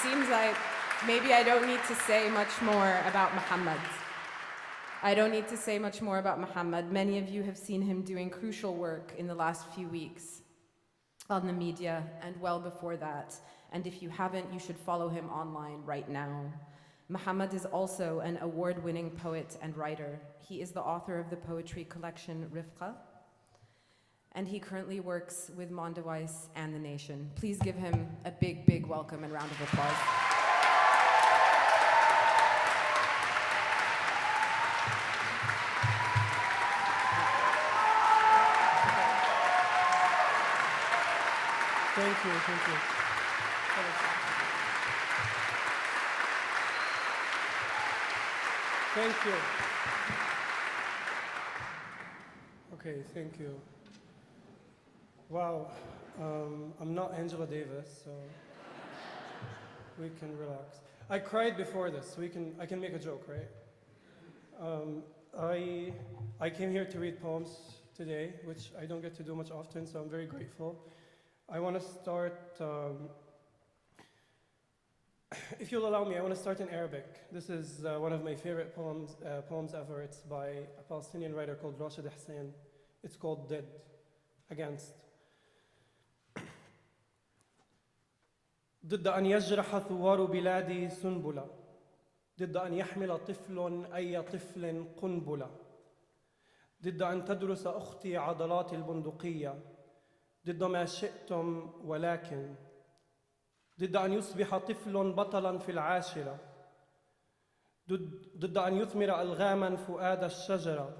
seems like maybe I don't need to say much more about Muhammad. I don't need to say much more about Muhammad. Many of you have seen him doing crucial work in the last few weeks on the media and well before that. And if you haven't, you should follow him online right now. Muhammad is also an award-winning poet and writer. He is the author of the poetry collection Rifqa, and he currently works with Mondeweiss and The Nation. Please give him a big, big welcome and round of applause. Thank you. Thank you. Okay, thank you. Wow, I'm not Angela Davis, so we can relax. I cried before this, so I can make a joke, right? I came here to read poems today, which I don't get to do much often, so I'm very grateful. I want to start, if you'll allow me, I want to start in Arabic. This is one of my favorite poems ever. It's by a Palestinian writer called Rashid Hussein. It's called Dead, Against. ضد أن يجرح ثوار بلادي سنبلة ضد أن يحمل طفل أي طفل قنبلة ضد أن تدرس أختي عضلات البندقية ضد ما شئتم ولكن ضد أن يصبح طفل بطلا في العاشرة ضد أن يثمر ألغاما فؤاد الشجرة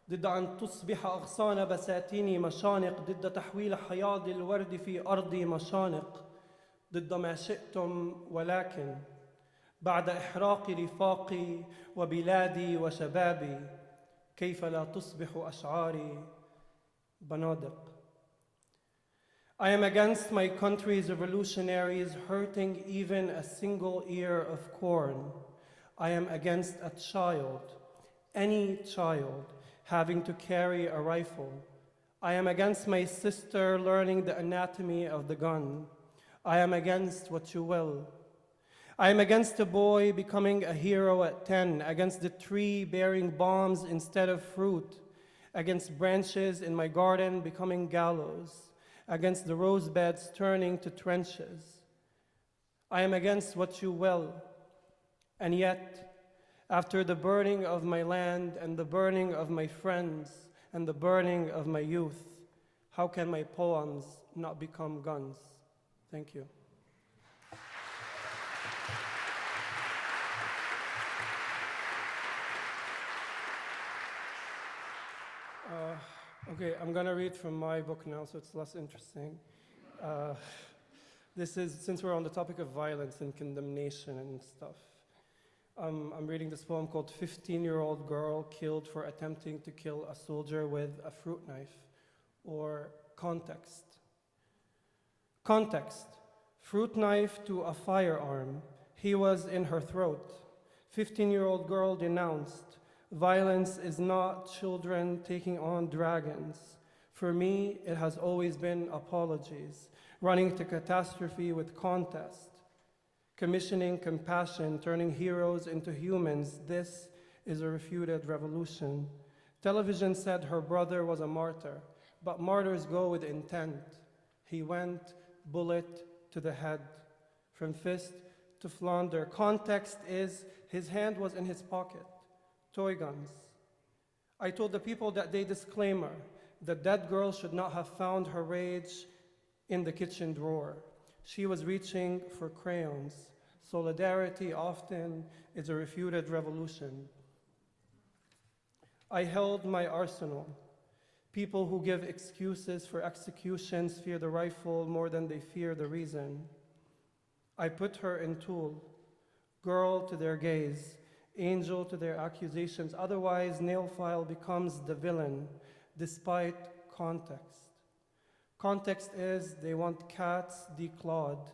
ضد أن تصبح أغصان بساتيني مشانق ضد تحويل حياض الورد في أرضي مشانق ضد ما شئتم ولكن بعد إحراق رفاقي وبلادي وشبابي كيف لا تصبح أشعاري بنادق. I am against my country's revolutionaries hurting even a single ear of corn. I am against a child, any child, having to carry a rifle. I am against my sister learning the anatomy of the gun. I am against what you will. I am against a boy becoming a hero at 10, against the tree bearing bombs instead of fruit, against branches in my garden becoming gallows, against the rose beds turning to trenches. I am against what you will. And yet, after the burning of my land and the burning of my friends and the burning of my youth, how can my poems not become guns? Thank you. Okay, I'm gonna read from my book now, so it's less interesting. This is, since we're on the topic of violence and condemnation and stuff, I'm reading this poem called 15-Year-Old Girl Killed for Attempting to Kill a Soldier with a Fruit Knife, or Context. Context, fruit knife to a firearm. He was in her throat. 15-year-old girl denounced. Violence is not children taking on dragons. For me, it has always been apologies, running to catastrophe with contest, commissioning compassion, turning heroes into humans. This is a refuted revolution. Television said her brother was a martyr, but martyrs go with intent. He went bullet to the head, from fist to flounder. Context is his hand was in his pocket. Toy guns. I told the people that day, disclaimer, the dead girl should not have found her rage in the kitchen drawer. She was reaching for crayons. Solidarity often is a refuted revolution. I held my arsenal. People who give excuses for executions fear the rifle more than they fear the reason. I put her in tool, girl to their gaze, angel to their accusations. Otherwise, nail file becomes the villain, despite context. Context is they want cats declawed.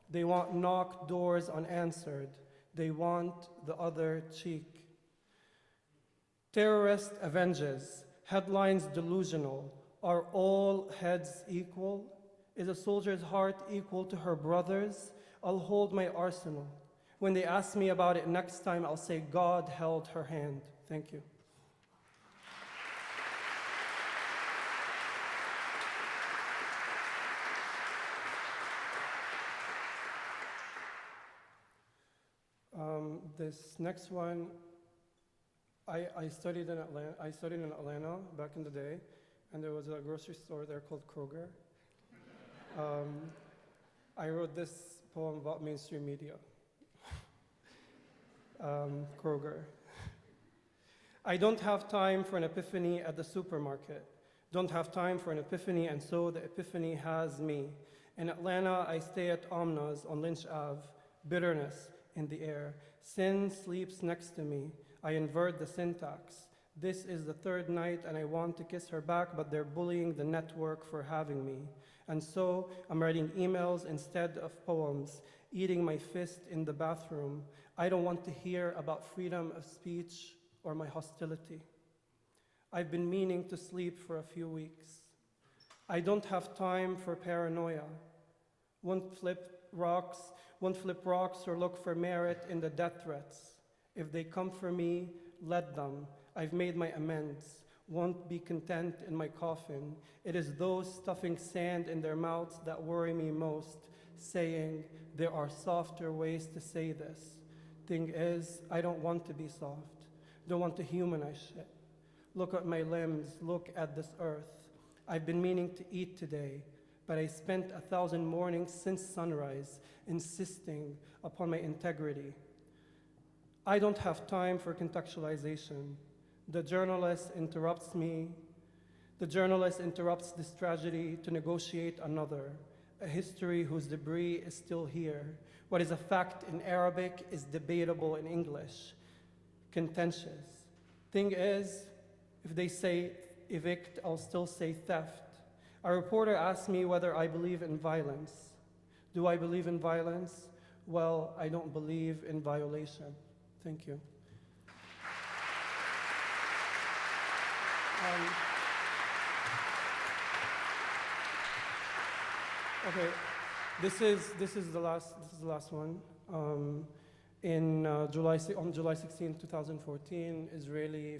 They want knocked doors unanswered. They want the other cheek. Terrorist avenges, headlines delusional. Are all heads equal? Is a soldier's heart equal to her brother's? I'll hold my arsenal. When they ask me about it next time, I'll say, God held her hand. Thank you. This next one, I studied in Atlanta back in the day, and there was a grocery store there called Kroger. I wrote this poem about mainstream media. Kroger. I don't have time for an epiphany at the supermarket. Don't have time for an epiphany, and so the epiphany has me. In Atlanta, I stay at Omna's on Lynch Ave, bitterness in the air. Sin sleeps next to me. I invert the syntax. This is the third night and I want to kiss her back, but they're bullying the network for having me. And so I'm writing emails instead of poems, eating my fist in the bathroom. I don't want to hear about freedom of speech or my hostility. I've been meaning to sleep for a few weeks. I don't have time for paranoia. Won't flip rocks or look for merit in the death threats. If they come for me, let them. I've made my amends. Won't be content in my coffin. It is those stuffing sand in their mouths that worry me most, saying there are softer ways to say this. Thing is, I don't want to be soft. Don't want to humanize shit. Look at my limbs. Look at this earth. I've been meaning to eat today, but I spent 1,000 mornings since sunrise insisting upon my integrity. I don't have time for contextualization. The journalist interrupts me. The journalist interrupts this tragedy to negotiate another, a history whose debris is still here. What is a fact in Arabic is debatable in English, contentious. Thing is, if they say evict, I'll still say theft. A reporter asked me whether I believe in violence. Do I believe in violence? Well, I don't believe in violation. Thank you. Okay, this is the last one. On July 16, 2014, Israeli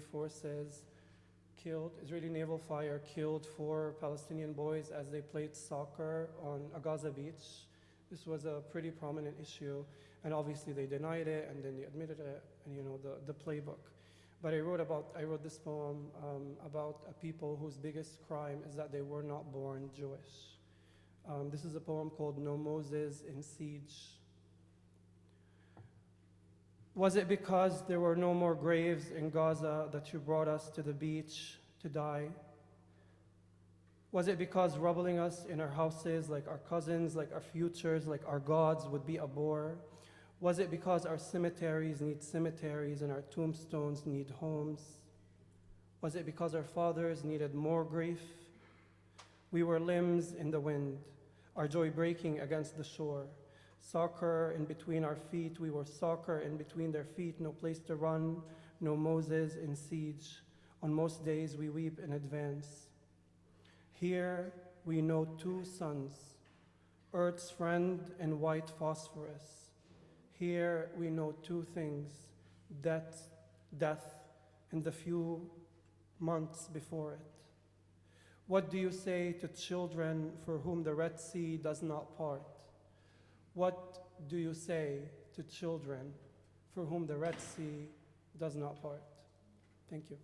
naval fire killed 4 Palestinian boys as they played soccer on a Gaza beach. This was a pretty prominent issue, and obviously they denied it, and then they admitted it, and the playbook. But I wrote this poem about a people whose biggest crime is that they were not born Jewish. This is a poem called No Moses in Siege. Was it because there were no more graves in Gaza that you brought us to the beach to die? Was it because rubbling us in our houses like our cousins, like our futures, like our gods would be a bore? Was it because our cemeteries need cemeteries and our tombstones need homes? Was it because our fathers needed more grief? We were limbs in the wind, our joy breaking against the shore. Soccer in between our feet, we were soccer in between their feet, no place to run, no Moses in siege. On most days we weep in advance. Here we know 2 suns, Earth's friend and white phosphorus. Here we know 2 things, death, and the few months before it. What do you say to children for whom the Red Sea does not part? What do you say to children for whom the Red Sea does not part? Thank you.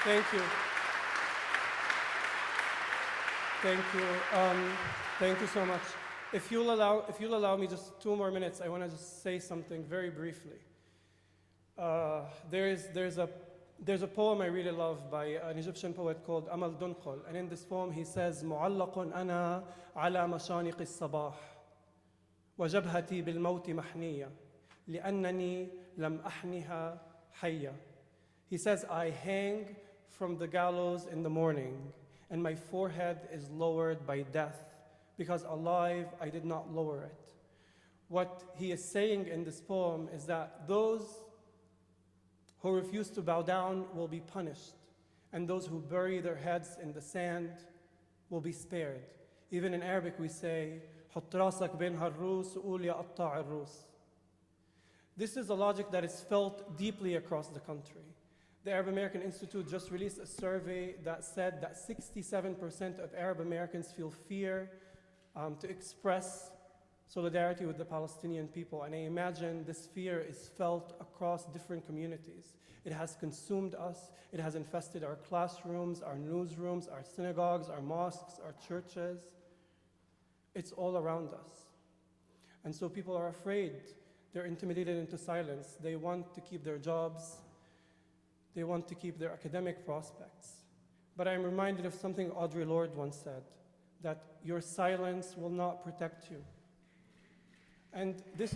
Thank you. Thank you so much. If you'll allow me just 2 more minutes, I want to just say something very briefly. There's a poem I really love by an Egyptian poet called Amal Dun, and in this poem he says, معلق أنا على مشانق الصباح وجبهتي بالموت محنية لأنني لم أحنها حية. He says, I hang from the gallows in the morning, and my forehead is lowered by death, because alive I did not lower it. What he is saying in this poem is that those who refuse to bow down will be punished, and those who bury their heads in the sand will be spared. Even in Arabic we say, حط راسك بين هالروس وقول يا قطاع الروس. This is a logic that is felt deeply across the country. The Arab American Institute just released a survey that said that 67% of Arab Americans feel fear to express solidarity with the Palestinian people. And I imagine this fear is felt across different communities. It has consumed us. It has infested our classrooms, our newsrooms, our synagogues, our mosques, our churches. It's all around us. And so people are afraid. They're intimidated into silence. They want to keep their jobs. They want to keep their academic prospects. But I'm reminded of something Audre Lorde once said, that your silence will not protect you. And this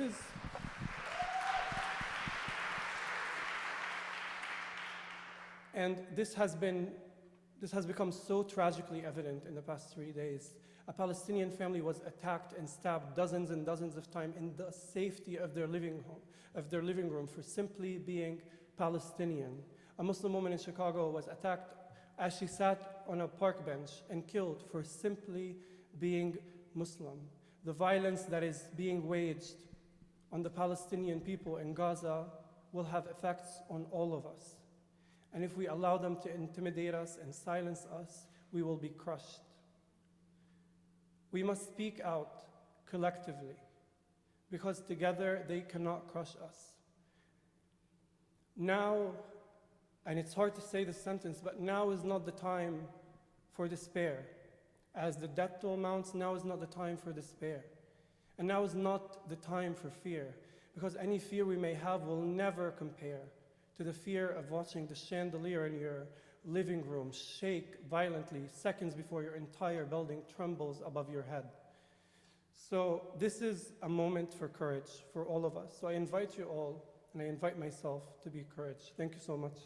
has become so tragically evident in the past 3 days. A Palestinian family was attacked and stabbed dozens and dozens of times in the safety of their living room for simply being Palestinian. A Muslim woman in Chicago was attacked as she sat on a park bench and killed for simply being Muslim. The violence that is being waged on the Palestinian people in Gaza will have effects on all of us. And if we allow them to intimidate us and silence us, we will be crushed. We must speak out collectively, because together they cannot crush us. Now, and it's hard to say this sentence, but now is not the time for despair. As the death toll mounts, now is not the time for despair. And now is not the time for fear, because any fear we may have will never compare to the fear of watching the chandelier in your living room shake violently seconds before your entire building trembles above your head. So this is a moment for courage for all of us. So I invite you all, and I invite myself to be courage. Thank you so much.